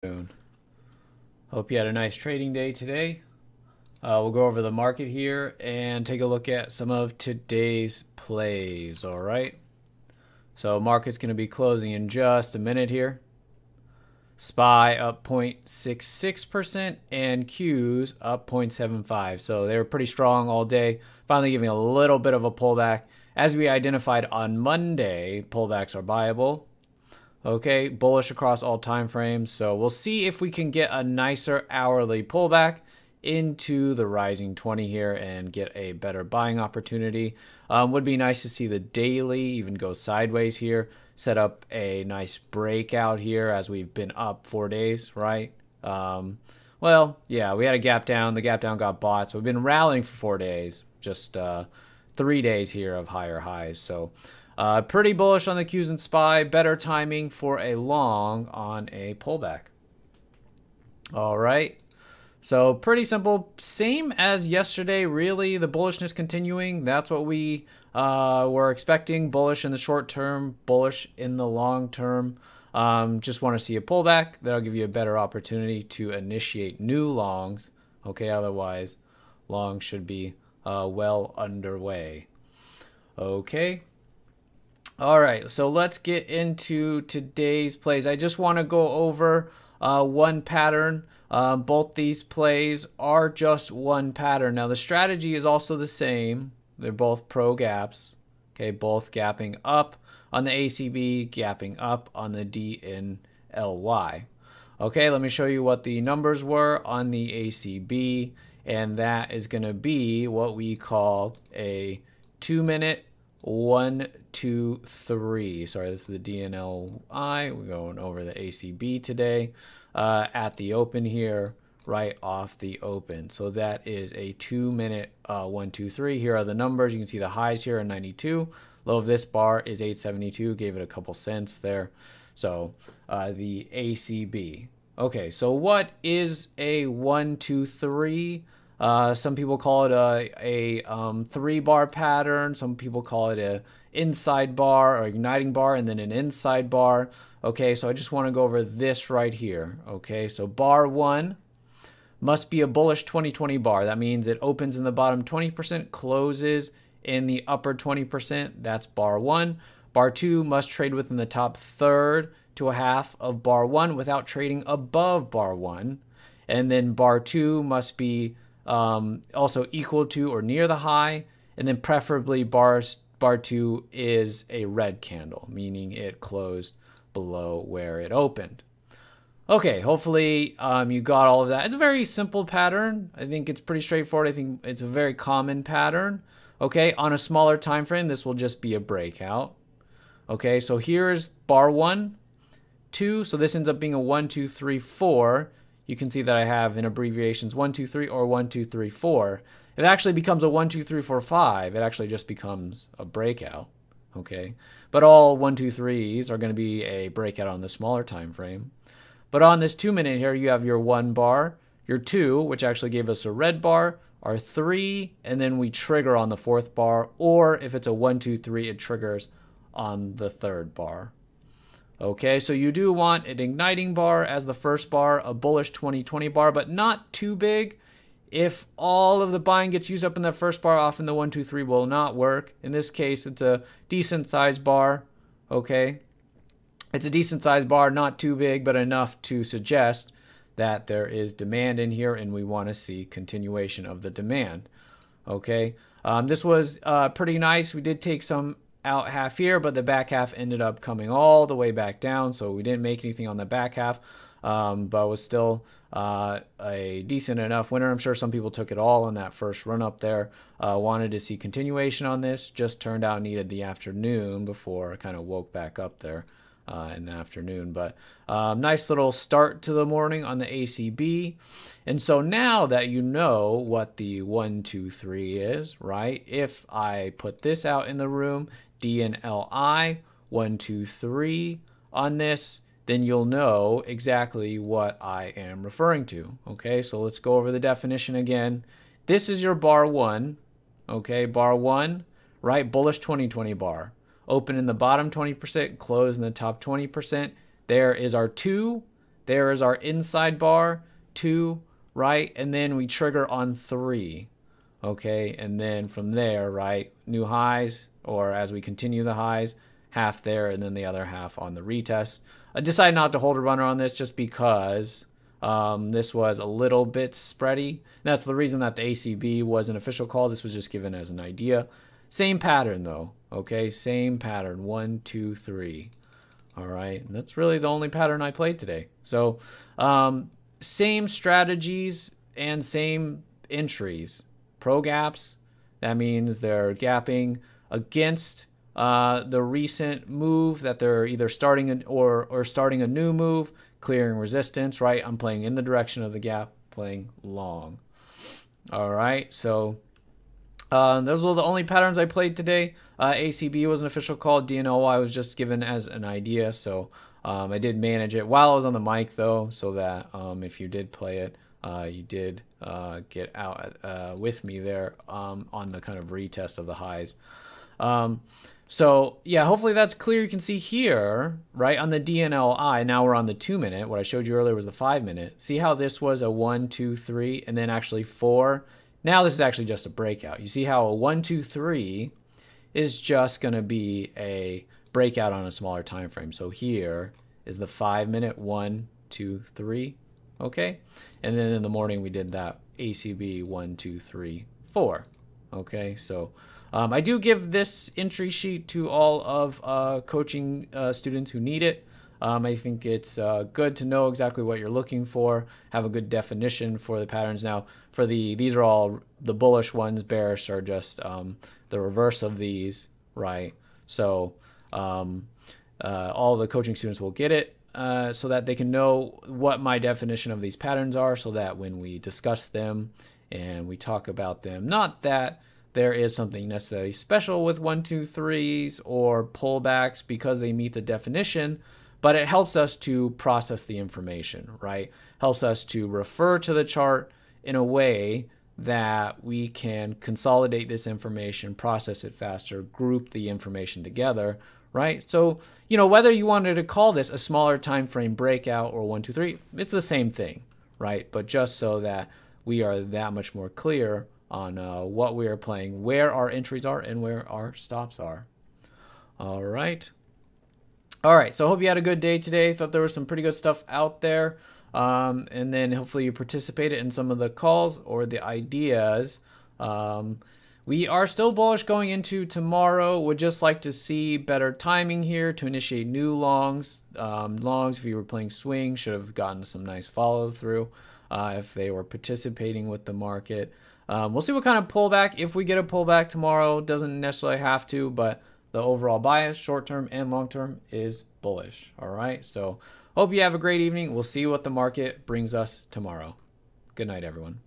Hope you had a nice trading day today. We'll go over the market here and take a look at some of today's plays. All right. So market's going to be closing in just a minute here. SPY up 0.66% and Qs up 0.75. So they were pretty strong all day. Finally giving a little bit of a pullback. As we identified on Monday, pullbacks are buyable. Okay, bullish across all time frames. So we'll see if we can get a nicer hourly pullback into the rising 20 here and get a better buying opportunity. Would be nice to see the daily even go sideways here, set up a nice breakout here as we've been up 4 days, right? Well, yeah, we had a gap down. The gap down got bought. So we've been rallying for 4 days, just 3 days here of higher highs. So pretty bullish on the Qs and SPY. Better timing for a long on a pullback. All right. So pretty simple. Same as yesterday, really. The bullishness continuing. That's what we were expecting. Bullish in the short term, bullish in the long term. Just want to see a pullback. That'll give you a better opportunity to initiate new longs. Okay, otherwise, long should be well underway. Okay. All right, so let's get into today's plays. I just want to go over one pattern. Both these plays are just one pattern. Now, the strategy is also the same. They're both pro gaps. Okay, both gapping up on the ACB, gapping up on the DNLY. Okay, let me show you what the numbers were on the ACB, and that is going to be what we call a 2-minute 1, 2, 3. Sorry, this is the DNLI. We're going over the ACB today at the open here, right off the open. So that is a 2-minute 1, 2, 3. Here are the numbers. You can see the highs here are 92. Low of this bar is 872. Gave it a couple cents there. So the ACB. Okay, so what is a 1, 2, 3? Some people call it a 3-bar pattern. Some people call it a inside bar or igniting bar and then an inside bar. Okay, so I just want to go over this right here. Okay, so bar 1 must be a bullish 20-20 bar. That means it opens in the bottom 20%, closes in the upper 20%. That's bar 1. Bar 2 must trade within the top third to a half of bar 1 without trading above bar 1. And then bar 2 must be also equal to or near the high, and then preferably bar 2 is a red candle, meaning it closed below where it opened. Okay, hopefully you got all of that. It's a very simple pattern. I think it's pretty straightforward. I think it's a very common pattern. Okay, on a smaller time frame, this will just be a breakout. Okay, so here's bar 1, 2. So this ends up being a 1, 2, 3, 4. You can see that I have in abbreviations 1, 2, 3 or 1, 2, 3, 4. If it actually becomes a 1, 2, 3, 4, 5, it actually just becomes a breakout. Okay, but all 1, 2, 3s are going to be a breakout on the smaller time frame. But on this 2-minute here, you have your 1 bar, your 2, which actually gave us a red bar, our 3, and then we trigger on the 4th bar, or if it's a 1, 2, 3, it triggers on the 3rd bar. Okay, so you do want an igniting bar as the first bar, a bullish 20-20 bar, but not too big. If all of the buying gets used up in the first bar, often the 1, 2, 3 will not work. In this case, it's a decent sized bar. Okay, it's a decent sized bar, not too big, but enough to suggest that there is demand in here and we want to see continuation of the demand. Okay, this was pretty nice. We did take some out half here, but the back half ended up coming all the way back down, so we didn't make anything on the back half, but was still a decent enough winner. I'm sure some people took it all on that first run up there. Wanted to see continuation on this, just turned out needed the afternoon before it kind of woke back up there in the afternoon. But nice little start to the morning on the ACB. And so now that you know what the 1, 2, 3 is, right? If I put this out in the room, DNLI 1, 2, 3 on this, then you'll know exactly what I am referring to. Okay, so let's go over the definition again. This is your bar 1. Okay, bar 1, right? Bullish 20-20 bar. Open in the bottom 20%, close in the top 20%. There is our 2. There is our inside bar, 2, right? And then we trigger on 3. Okay, and then from there, right, new highs, or as we continue the highs, half there, and then the other half on the retest. I decided not to hold a runner on this just because this was a little bit spready. That's the reason that the ACB was an official call. This was just given as an idea. Same pattern though, okay, same pattern, 1, 2, 3. All right, and that's really the only pattern I played today. So same strategies and same entries. Pro gaps, that means they're gapping against the recent move that they're either starting or starting a new move, clearing resistance, right? I'm playing in the direction of the gap, playing long. All right, so those are the only patterns I played today. ACB was an official call. DNLY was just given as an idea, so I did manage it while I was on the mic though, so that if you did play it, you did get out with me there on the kind of retest of the highs. So yeah, hopefully that's clear. You can see here, right, on the DNLI, now we're on the 2-minute. What I showed you earlier was the 5-minute. See how this was a 1, 2, 3, and then actually 4. Now this is actually just a breakout. You see how a 1, 2, 3 is just going to be a breakout on a smaller time frame. So here is the 5-minute, 1, 2, 3. Okay, and then in the morning we did that ACB 1, 2, 3, 4. Okay, so I do give this entry sheet to all of coaching students who need it. I think it's good to know exactly what you're looking for, have a good definition for the patterns. Now, for these are all the bullish ones. Bearish are just the reverse of these, right? So all the coaching students will get it. So that they can know what my definition of these patterns are, so that when we discuss them and we talk about them, not that there is something necessarily special with 1, 2, 3s or pullbacks because they meet the definition, but it helps us to process the information, right? Helps us to refer to the chart in a way that we can consolidate this information, process it faster, group the information together, right? So, you know, whether you wanted to call this a smaller time frame breakout or 1, 2, 3, it's the same thing, right? But just so that we are that much more clear on what we are playing, where our entries are, and where our stops are. All right. All right, so I hope you had a good day today. Thought there was some pretty good stuff out there. And then hopefully you participated in some of the calls or the ideas. We are still bullish going into tomorrow. Would just like to see better timing here to initiate new longs. Longs, if you were playing swing, should have gotten some nice follow through if they were participating with the market. We'll see what kind of pullback. If we get a pullback tomorrow, doesn't necessarily have to, but the overall bias, short-term and long-term, is bullish. All right, so hope you have a great evening. We'll see what the market brings us tomorrow. Good night, everyone.